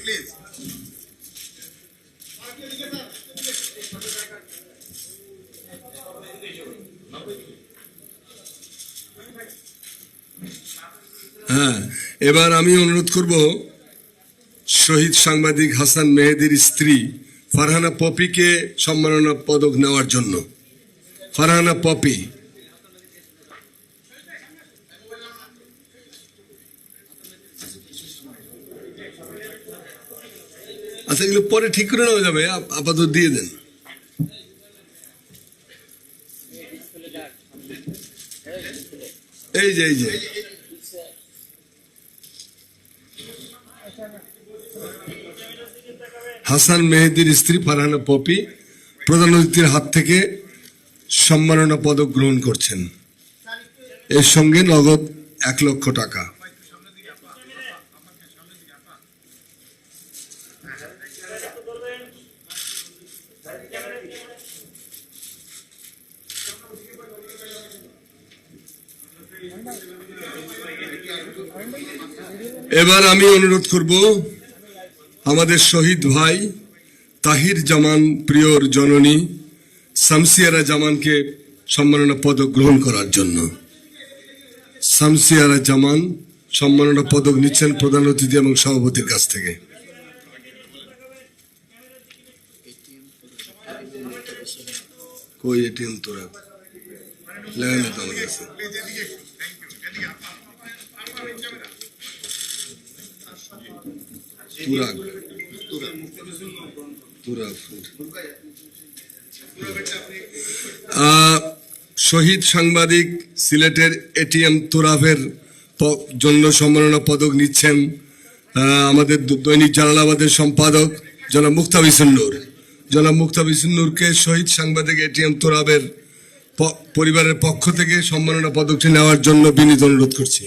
Please. হ্যাঁ, এবার আমি অনুরোধ করব শহীদ সাংবাদিক হাসান মেহেদীর স্ত্রী ফারহানা পপিকে সম্মাননা পদক নেওয়ার জন্য। ফারহানা পপি, আচ্ছা এগুলো পরে ঠিক করে নেওয়া যাবে, আপাতত দিয়ে দেন। এই যে হাসান মেহেদীর স্ত্রী ফারহানা পপি প্রধান অতিথির হাত থেকে সম্মাননা পদক গ্রহণ করছেন, এর সঙ্গে নগদ 1 লক্ষ টাকা। এবার আমি অনুরোধ করব আমাদের শহীদ ভাই তাহির জামান প্রিয়র জননী শামসিয়ারা জামানকে সম্মাননা পদক গ্রহণ করার জন্য। শামসিয়ারা জামান সম্মাননা পদক নিচ্ছেন প্রধান অতিথি এবং সভাপতির কাছ থেকে। কই এটিএম তোরা লাগানো তো আমার কাছে। শহীদ সাংবাদিক সিলেটের এটিএম তুরাফের জন্য সম্মাননা পদক নিচ্ছেন আমাদের দৈনিক জালালাবাদের সম্পাদক জনাব মুক্তাবিসুন নূর। জনাব মুক্তাবিসুন নূরকে শহীদ সাংবাদিক এটিএম তুরাফের পরিবারের পক্ষ থেকে সম্মাননা পদকটি নেওয়ার জন্য বিনীত অনুরোধ করছি।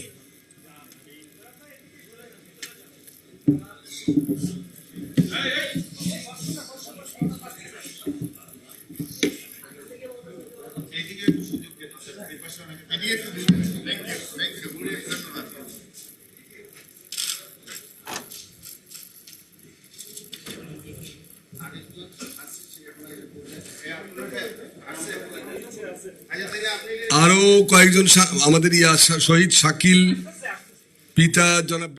আরো কয়েকজন আমাদের শহীদ শাকিল পিতা জনাব